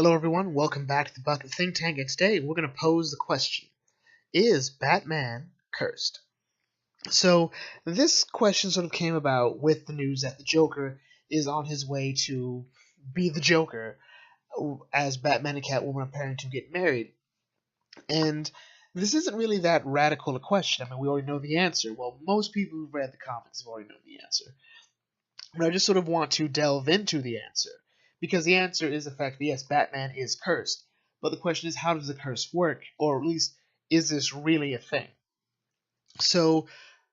Hello everyone, welcome back to the Bucket Think Tank, and today we're going to pose the question, is Batman cursed? So this question sort of came about with the news that the Joker is on his way to be the Joker, as Batman and Catwoman are preparing to get married. And this isn't really that radical a question. I mean, we already know the answer. Well, most people who've read the comics have already known the answer. But I just sort of want to delve into the answer. Because the answer is effectively yes, Batman is cursed. But the question is, how does the curse work? Or at least, is this really a thing? So,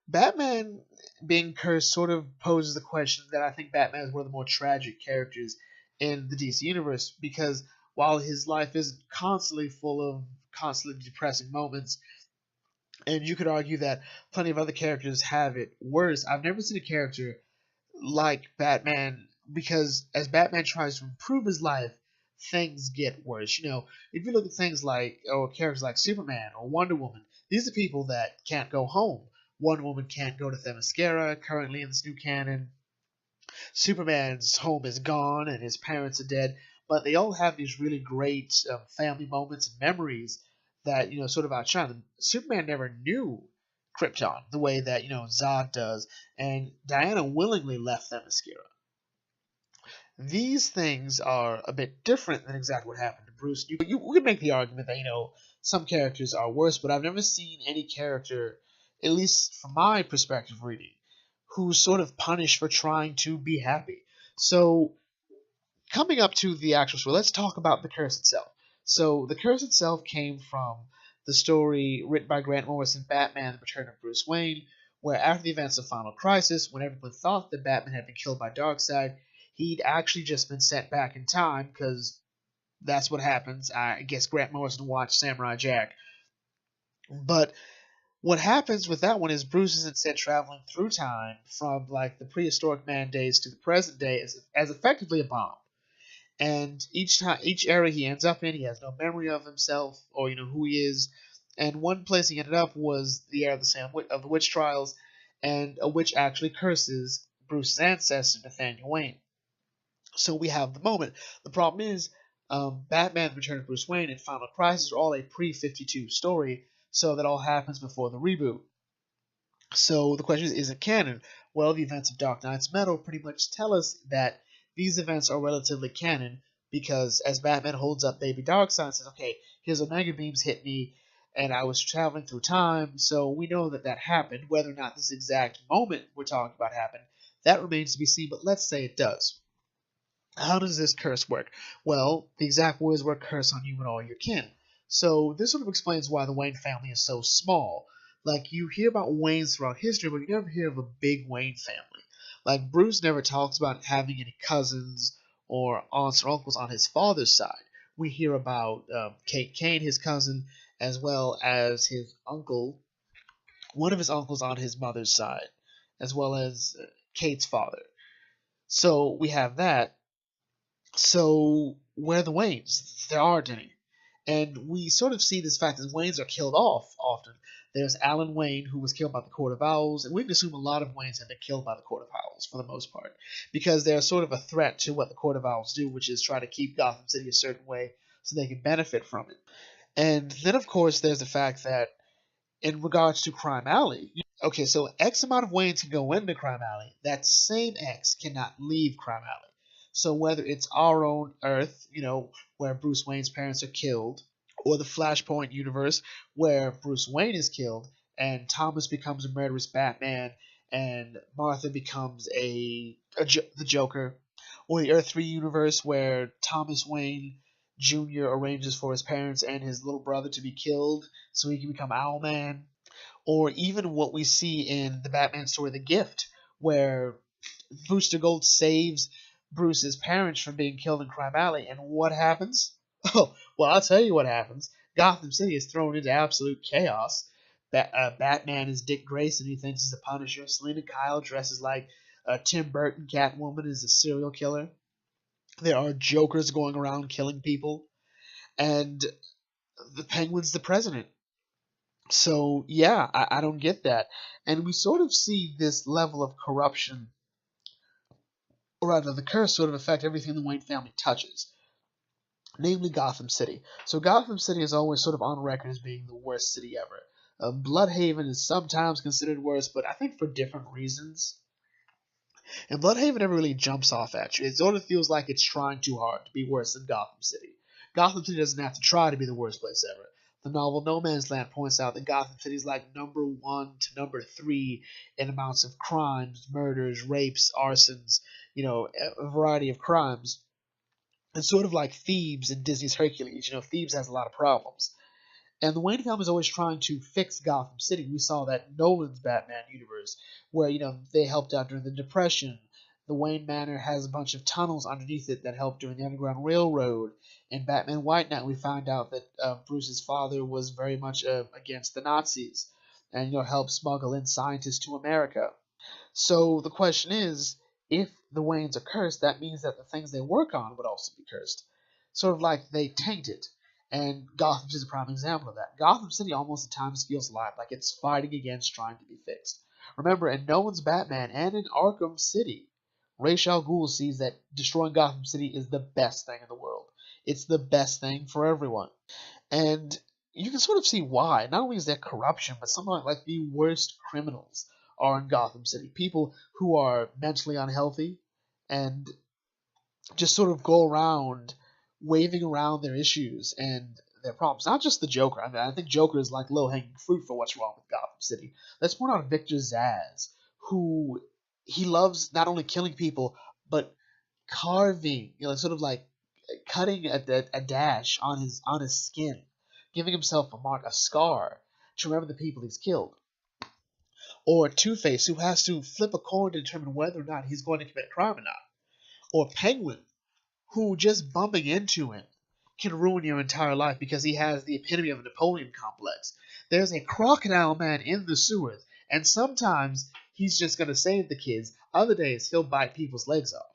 Batman being cursed sort of poses the question that I think Batman is one of the more tragic characters in the DC universe. Because while his life is constantly full of constantly depressing moments, and you could argue that plenty of other characters have it worse, I've never seen a character like Batman, because as Batman tries to improve his life, things get worse. If you look at things like, or characters like Superman or Wonder Woman, these are people that can't go home. Wonder Woman can't go to Themyscira, currently in this new canon. Superman's home is gone and his parents are dead, but they all have these really great family moments and memories that sort of outshine them. Superman never knew Krypton the way that Zod does, and Diana willingly left Themyscira. These things are a bit different than exactly what happened to Bruce. We could make the argument that some characters are worse, but I've never seen any character, at least from my perspective reading, who's sort of punished for trying to be happy. So, coming up to the actual story, let's talk about the curse itself. So, the curse itself came from the story written by Grant Morrison, Batman: The Return of Bruce Wayne, where after the events of Final Crisis, when everyone thought that Batman had been killed by Darkseid, he'd actually just been sent back in time, because that's what happens. I guess Grant Morrison watched Samurai Jack. But what happens with that one is Bruce is instead traveling through time from like the prehistoric man days to the present day as effectively a bomb. And each era he ends up in, he has no memory of himself or who he is. And one place he ended up was the era of the witch trials, and a witch actually curses Bruce's ancestor Nathaniel Wayne. So we have the moment. The problem is, Batman: The Return of Bruce Wayne and Final Crisis are all a pre-52 story, so that all happens before the reboot. So the question is it canon? Well, the events of Dark Knight's Metal pretty much tell us that these events are relatively canon, because as Batman holds up Baby Darkseid and says, okay, his Omega Beams hit me, and I was traveling through time, so we know that that happened. Whether or not this exact moment we're talking about happened, that remains to be seen, but let's say it does. How does this curse work? Well, the exact words were curse on you and all your kin. So this sort of explains why the Wayne family is so small. Like, you hear about Waynes throughout history, but you never hear of a big Wayne family. Like, Bruce never talks about having any cousins or aunts or uncles on his father's side. We hear about Kate Kane, his cousin, as well as his uncle, one of his uncles on his mother's side, as well as Kate's father. So we have that. So where are the Waynes? There aren't any. And we sort of see this fact that Waynes are killed off often. There's Alan Wayne, who was killed by the Court of Owls, and we can assume a lot of Waynes have been killed by the Court of Owls for the most part, because they're sort of a threat to what the Court of Owls do, which is try to keep Gotham City a certain way so they can benefit from it. And then, of course, there's the fact that in regards to Crime Alley, okay, so X amount of Waynes can go into Crime Alley. That same X cannot leave Crime Alley. So whether it's our own Earth, where Bruce Wayne's parents are killed, or the Flashpoint universe where Bruce Wayne is killed and Thomas becomes a murderous Batman and Martha becomes the Joker, or the Earth 3 universe where Thomas Wayne Jr. arranges for his parents and his little brother to be killed so he can become Owlman, or even what we see in the Batman story The Gift, where Booster Gold saves Bruce's parents from being killed in Crime Alley, and what happens? Oh, well, I'll tell you what happens. Gotham City is thrown into absolute chaos. Batman is Dick Grayson, he thinks he's the Punisher. Selena Kyle dresses like Tim Burton Catwoman, is a serial killer. There are Jokers going around killing people, and the Penguin's the president. So, yeah, I don't get that. And we sort of see this level of corruption, or rather the curse, sort of affect everything the Wayne family touches. namely Gotham City. So Gotham City is always sort of on record as being the worst city ever. Bloodhaven is sometimes considered worse, but I think for different reasons. And Bloodhaven never really jumps off at you. It sort of feels like it's trying too hard to be worse than Gotham City. Gotham City doesn't have to try to be the worst place ever. The novel No Man's Land points out that Gotham City is like number 1 to number 3 in amounts of crimes, murders, rapes, arsons, a variety of crimes. It's sort of like Thebes in Disney's Hercules. Thebes has a lot of problems. And the Wayne family is always trying to fix Gotham City. We saw that in Nolan's Batman universe, where they helped out during the Depression. The Wayne Manor has a bunch of tunnels underneath it that helped during the Underground Railroad. In Batman White Knight, we found out that Bruce's father was very much against the Nazis, and helped smuggle in scientists to America. So the question is, if the Waynes are cursed, that means that the things they work on would also be cursed. Sort of like they taint it. And Gotham is a prime example of that. Gotham City almost at times feels alive, like it's fighting against trying to be fixed. Remember, in Nolan's Batman and in Arkham City, Ra's al Ghul sees that destroying Gotham City is the best thing in the world. It's the best thing for everyone. And you can sort of see why. Not only is there corruption, but something like the worst criminals are in Gotham City. People who are mentally unhealthy and just sort of go around waving around their issues and their problems. Not just the Joker. I mean, I think Joker is like low-hanging fruit for what's wrong with Gotham City. Let's point out Victor Zsasz, who he loves not only killing people, but carving, sort of like cutting a dash on his skin, giving himself a mark, a scar, to remember the people he's killed. Or Two-Face, who has to flip a coin to determine whether or not he's going to commit a crime or not. Or Penguin, who just bumping into him can ruin your entire life because he has the epitome of a Napoleon complex. There's a crocodile man in the sewers, and sometimes he's just going to save the kids. Other days, he'll bite people's legs off.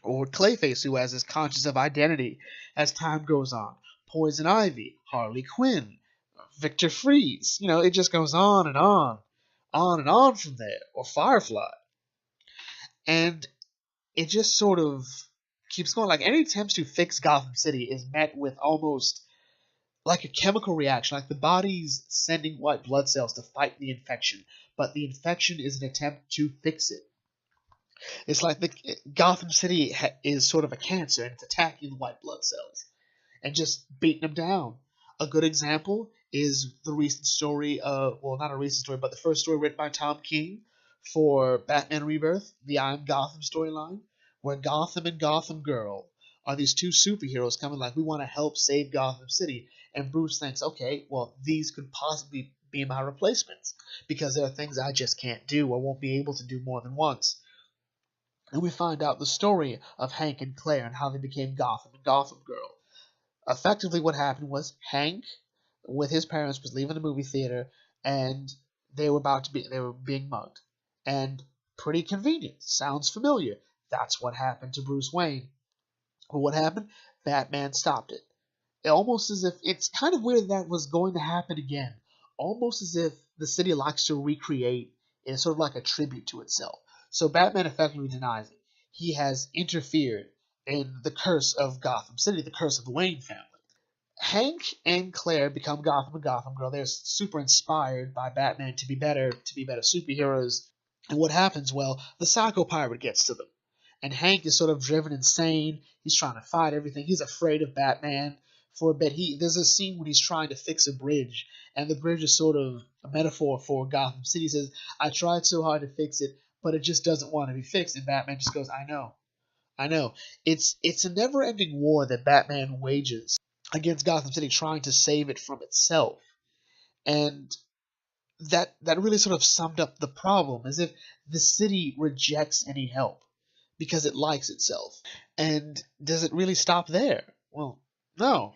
Or Clayface, who has his conscience of identity as time goes on. Poison Ivy, Harley Quinn, Victor Freeze. It just goes on and on from there. Or Firefly. And it just sort of keeps going. Like, any attempts to fix Gotham City is met with almost like a chemical reaction, like the body's sending white blood cells to fight the infection, but the infection is an attempt to fix it. It's like Gotham City is sort of a cancer, and it's attacking the white blood cells and just beating them down. A good example is the recent story, well, not a recent story, but the first story written by Tom King for Batman Rebirth, the I Am Gotham storyline, where Gotham and Gotham Girl are these two superheroes coming like, we want to help save Gotham City. And Bruce thinks, okay, well, these could possibly be my replacements because there are things I just can't do or won't be able to do more than once. And we find out the story of Hank and Claire and how they became Gotham and Gotham Girl. Effectively, what happened was Hank, with his parents, was leaving the movie theater, and they were being mugged. And pretty convenient. Sounds familiar. That's what happened to Bruce Wayne. But what happened? Batman stopped it. Almost as if it's kind of weird that was going to happen again. Almost as if the city likes to recreate in sort of like a tribute to itself. So Batman effectively denies it. He has interfered in the curse of Gotham City, the curse of the Wayne family. Hank and Claire become Gotham and Gotham Girl. They're super inspired by Batman to be better superheroes. And what happens? Well, the Psycho Pirate gets to them. And Hank is sort of driven insane. He's trying to fight everything. He's afraid of Batman for a bit. There's a scene when he's trying to fix a bridge, and the bridge is sort of a metaphor for Gotham City. He says, I tried so hard to fix it, but it just doesn't want to be fixed. And Batman just goes, I know. It's a never-ending war that Batman wages against Gotham City, trying to save it from itself. And that really sort of summed up the problem, as if the city rejects any help because it likes itself. And does it really stop there? Well, no.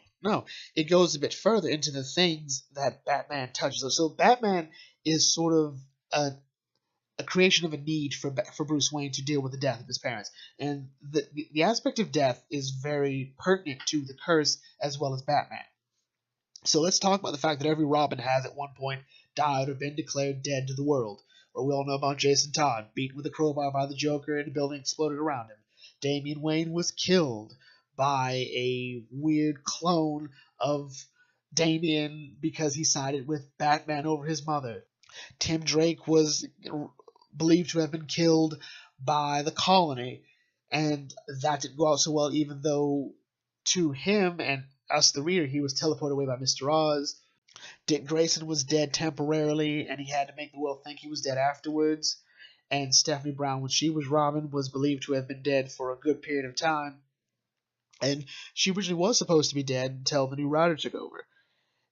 It goes a bit further into the things that Batman touches. So Batman is sort of a creation of a need for Bruce Wayne to deal with the death of his parents. And the aspect of death is very pertinent to the curse as well as Batman. So let's talk about the fact that every Robin has at one point died or been declared dead to the world. Or we all know about Jason Todd, beaten with a crowbar by the Joker and a building exploded around him. Damian Wayne was killed by a weird clone of Damian because he sided with Batman over his mother. Tim Drake was believed to have been killed by the colony, and that didn't go out so well, even though to him and us, the reader, he was teleported away by Mr. Oz. Dick Grayson was dead temporarily, and he had to make the world think he was dead afterwards. And Stephanie Brown, when she was Robin, was believed to have been dead for a good period of time. And she originally was supposed to be dead until the new writer took over.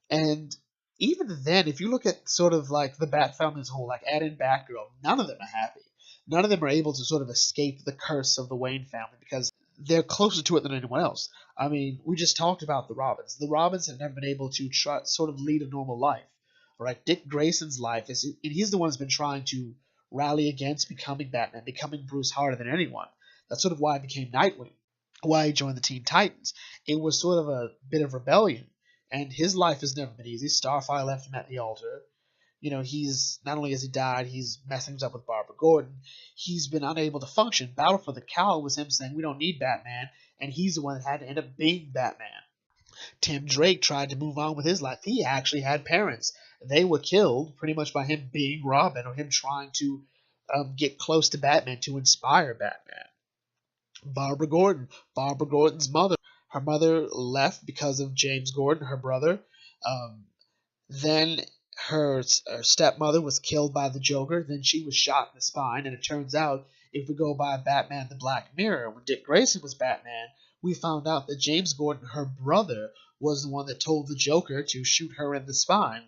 And even then, if you look at sort of like the Bat family as a whole, like Ed and Batgirl, none of them are happy. None of them are able to sort of escape the curse of the Wayne family because they're closer to it than anyone else. I mean, we just talked about the Robins. The Robins have never been able to sort of lead a normal life. All right, Dick Grayson's life is, and he's the one who's been trying to rally against becoming Batman, becoming Bruce harder than anyone. That's sort of why he became Nightwing, why he joined the Teen Titans. It was sort of a bit of rebellion, and his life has never been easy. Starfire left him at the altar. You know, he's not only has he died, he's messing things up with Barbara Gordon. He's been unable to function. Battle for the Cowl was him saying, we don't need Batman, and he's the one that had to end up being Batman. Tim Drake tried to move on with his life. He actually had parents. They were killed pretty much by him being Robin or him trying to get close to Batman to inspire Batman. Barbara Gordon's mother. Her mother left because of James Gordon, her brother. Then her stepmother was killed by the Joker. Then she was shot in the spine. And it turns out, if we go by Batman the Black Mirror, when Dick Grayson was Batman, we found out that James Gordon, her brother, was the one that told the Joker to shoot her in the spine.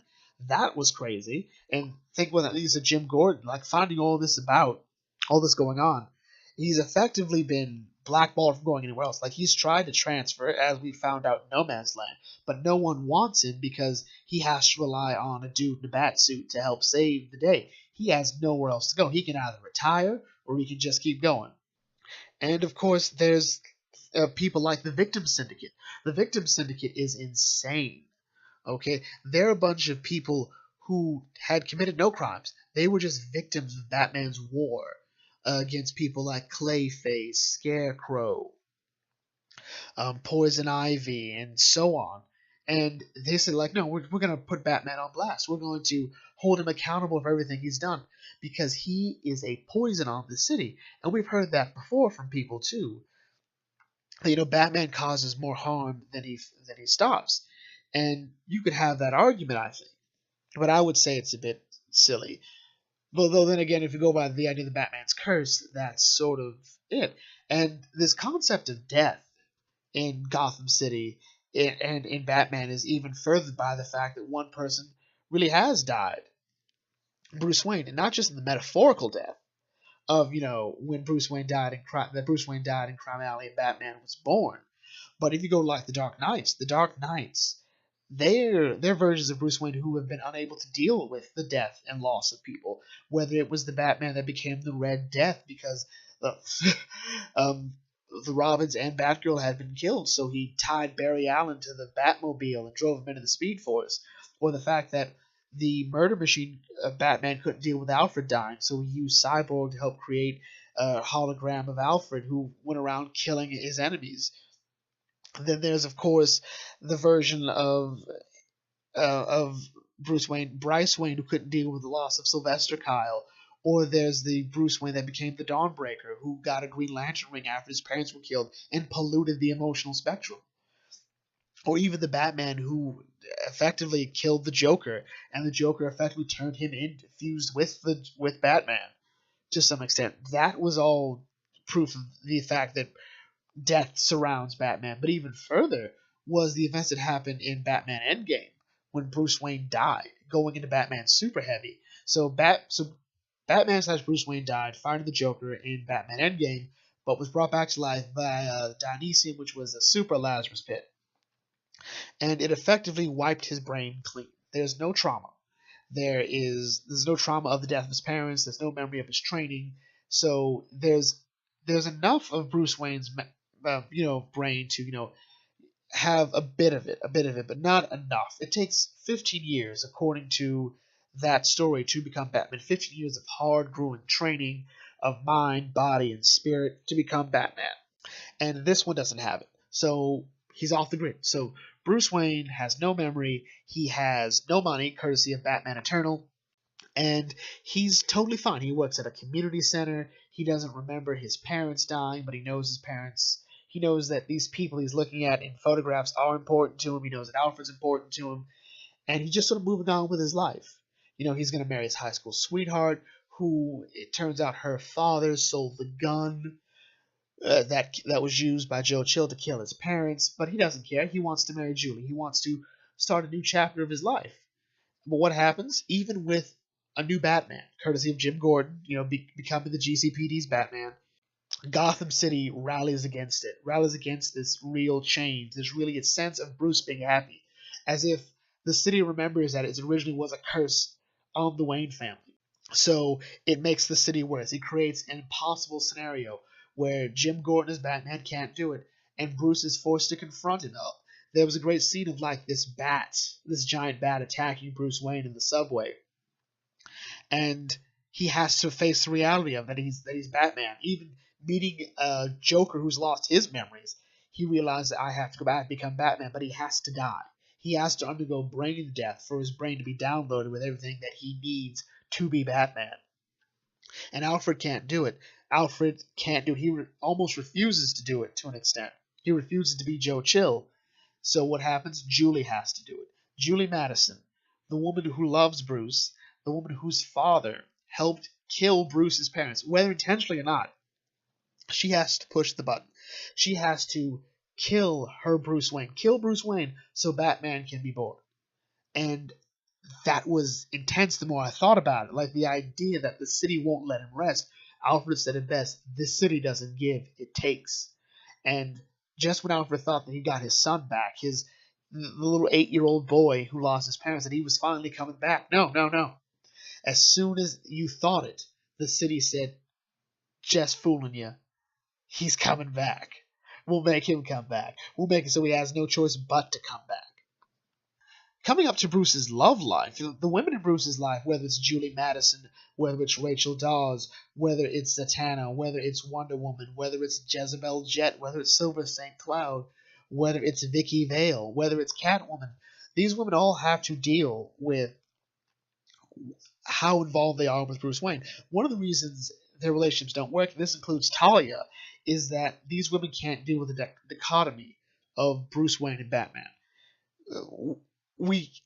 That was crazy. And think what that means to Jim Gordon, like finding all this going on. He's effectively been blackballed from going anywhere else. Like, he's tried to transfer, as we found out in No Man's Land, but no one wants him because he has to rely on a dude in a bat suit to help save the day. He has nowhere else to go. He can either retire or he can just keep going. And of course, there's people like the Victim Syndicate. The Victim Syndicate is insane. Okay, they're a bunch of people who had committed no crimes. They were just victims of Batman's war against people like Clayface, Scarecrow, Poison Ivy, and so on. And they said, like, no, we're going to put Batman on blast. We're going to hold him accountable for everything he's done because he is a poison on the city. And we've heard that before from people, too. You know, Batman causes more harm than he stops. And you could have that argument, I think. But I would say it's a bit silly. Although then again, if you go by the idea of the Batman's curse, that's sort of it. And this concept of death in Gotham City and in Batman is even furthered by the fact that one person really has died. Bruce Wayne, and not just in the metaphorical death of, you know, when Bruce Wayne died in Crime Alley and Batman was born. But if you go like the Dark Knights, they're versions of Bruce Wayne who have been unable to deal with the death and loss of people. Whether it was the Batman that became the Red Death because the Robins and Batgirl had been killed, so he tied Barry Allen to the Batmobile and drove him into the Speed Force. Or the fact that the Murder Machine Batman couldn't deal with Alfred dying, so he used Cyborg to help create a hologram of Alfred who went around killing his enemies. Then there's, of course, the version of Bruce Wayne, Bryce Wayne, who couldn't deal with the loss of Sylvester Kyle. Or there's the Bruce Wayne that became the Dawnbreaker, who got a Green Lantern ring after his parents were killed and polluted the emotional spectrum. Or even the Batman who effectively killed the Joker, and the Joker effectively turned him in, fused with Batman to some extent. That was all proof of the fact that death surrounds Batman. But even further was the events that happened in Batman Endgame when Bruce Wayne died, going into Batman Super Heavy. So Batman/Bruce Wayne died, fighting the Joker in Batman Endgame, but was brought back to life by Dionysium, which was a super Lazarus pit. And it effectively wiped his brain clean. There's no trauma. There's no trauma of the death of his parents. There's no memory of his training. So there's enough of Bruce Wayne's brain to have a bit of it, but not enough. It takes 15 years, according to that story, to become Batman. 15 years of hard, grueling training of mind, body, and spirit to become Batman. And this one doesn't have it. So he's off the grid. So Bruce Wayne has no memory. He has no money, courtesy of Batman Eternal. And he's totally fine. He works at a community center. He doesn't remember his parents dying, but he knows his parents. He knows that these people he's looking at in photographs are important to him. He knows that Alfred's important to him. And he's just sort of moving on with his life. He's going to marry his high school sweetheart, who it turns out her father sold the gun that was used by Joe Chill to kill his parents. But he doesn't care. He wants to marry Julie. He wants to start a new chapter of his life. But what happens? Even with a new Batman, courtesy of Jim Gordon, becoming the GCPD's Batman, Gotham City rallies against it, rallies against this real change, this really a sense of Bruce being happy, as if the city remembers that it originally was a curse on the Wayne family. So it makes the city worse. It creates an impossible scenario where Jim Gordon as Batman can't do it, and Bruce is forced to confront it. There was a great scene of this giant bat attacking Bruce Wayne in the subway, and he has to face the reality of that he's Batman. Even meeting a Joker who's lost his memories, he realizes that I have to go back and become Batman, but he has to die. He has to undergo brain death for his brain to be downloaded with everything that he needs to be Batman. And Alfred can't do it. Alfred can't do it. He almost refuses to do it to an extent. He refuses to be Joe Chill. So what happens? Julie has to do it. Julie Madison, the woman who loves Bruce, the woman whose father helped kill Bruce's parents, whether intentionally or not, she has to push the button. She has to kill Bruce Wayne, so Batman can be born. And that was intense the more I thought about it. Like the idea that the city won't let him rest. Alfred said it best, this city doesn't give, it takes. And just when Alfred thought that he got his son back, the little 8-year-old boy who lost his parents, that he was finally coming back. No. As soon as you thought it, the city said, just fooling you. He's coming back. We'll make him come back. We'll make it so he has no choice but to come back. Coming up to Bruce's love life, the women in Bruce's life, whether it's Julie Madison, whether it's Rachel Dawes, whether it's Zatanna, whether it's Wonder Woman, whether it's Jezebel Jet, whether it's Silver St. Cloud, whether it's Vicky Vale, whether it's Catwoman, these women all have to deal with how involved they are with Bruce Wayne. One of the reasons their relationships don't work, and this includes Talia, is that these women can't deal with the dichotomy of Bruce Wayne and Batman.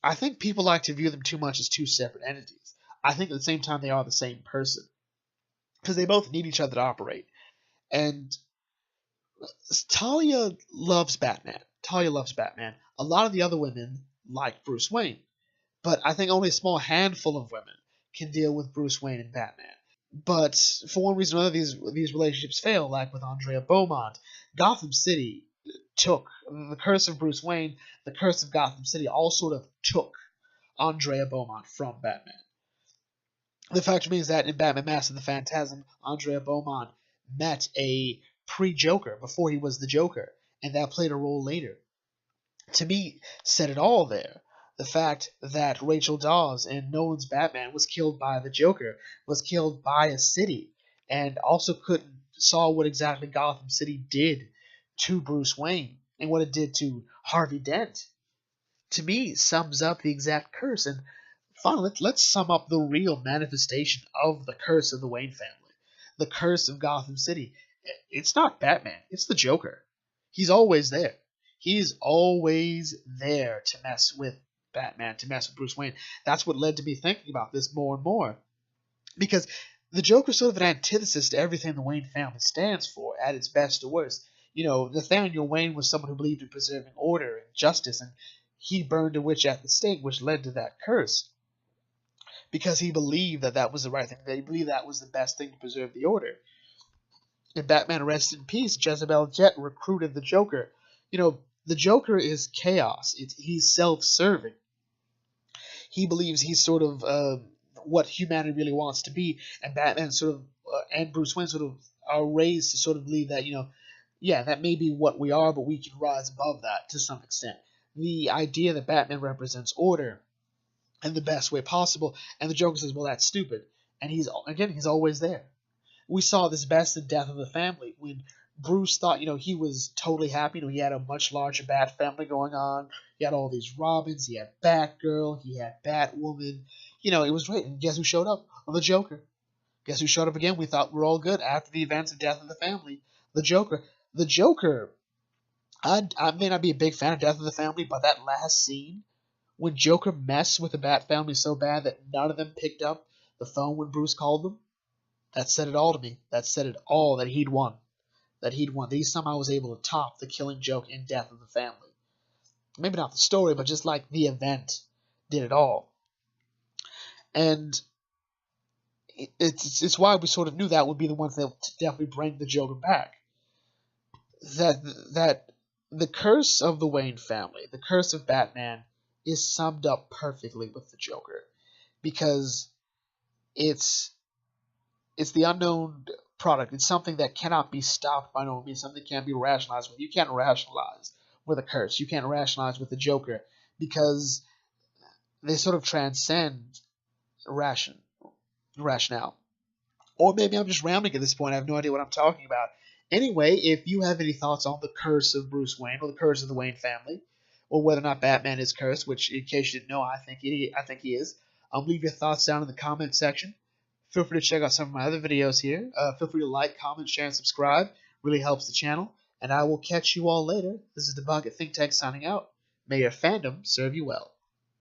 I think people like to view them too much as two separate entities. I think at the same time they are the same person, because they both need each other to operate. And Talia loves Batman. A lot of the other women like Bruce Wayne, but I think only a small handful of women can deal with Bruce Wayne and Batman. But for one reason or another, these relationships fail, like with Andrea Beaumont. Gotham City took the curse of Bruce Wayne, the curse of Gotham City, all sort of took Andrea Beaumont from Batman. The fact remains that in Batman Mask of the Phantasm, Andrea Beaumont met a pre-Joker before he was the Joker, and that played a role later. To me, said it all there. The fact that Rachel Dawes in Nolan's Batman was killed by the Joker, was killed by a city, and also saw what exactly Gotham City did to Bruce Wayne and what it did to Harvey Dent, to me sums up the exact curse. And finally, let's sum up the real manifestation of the curse of the Wayne family, the curse of Gotham City. It's not Batman, it's the Joker. He's always there. He's always there to mess with Batman, to mess with Bruce Wayne. That's what led to me thinking about this more and more, because the Joker's sort of an antithesis to everything the Wayne family stands for, at its best or worst. Nathaniel Wayne was someone who believed in preserving order and justice, and he burned a witch at the stake, which led to that curse, because he believed that was the right thing, that he believed that was the best thing to preserve the order. In Batman Rest in Peace, Jezebel Jet recruited the Joker. The Joker is chaos. He's self-serving. He believes he's sort of what humanity really wants to be, and Batman and Bruce Wayne sort of are raised to sort of believe that, that may be what we are, but we can rise above that to some extent. The idea that Batman represents order in the best way possible, and the Joker says, well, that's stupid. And he's always there. We saw this best in Death of the Family when Bruce thought, he was totally happy. He had a much larger Bat family going on. He had all these Robins. He had Batgirl. He had Batwoman. It was great. And guess who showed up? Well, the Joker. Guess who showed up again? We thought we're all good after the events of Death of the Family. The Joker. The Joker. I may not be a big fan of Death of the Family, but that last scene when Joker messed with the Bat family so bad that none of them picked up the phone when Bruce called them, that said it all to me. That said it all, that he'd won. That he somehow was able to top the Killing Joke in Death of the Family. Maybe not the story, but just like the event did it all. And it's why we sort of knew that would be the one that would definitely bring the Joker back. That the curse of the Wayne family, the curse of Batman, is summed up perfectly with the Joker, because it's the unknown product. It's something that cannot be stopped by no means, something that can't be rationalized with. You can't rationalize with a curse. You can't rationalize with the Joker, because they sort of transcend rationale. Or maybe I'm just rambling at this point. I have no idea what I'm talking about. Anyway, if you have any thoughts on the curse of Bruce Wayne or the curse of the Wayne family, or whether or not Batman is cursed, which, in case you didn't know, I think he is, leave your thoughts down in the comment section. Feel free to check out some of my other videos here. Feel free to like, comment, share, and subscribe. Really helps the channel. And I will catch you all later. This is the Bug at Think Tank signing out. May your fandom serve you well.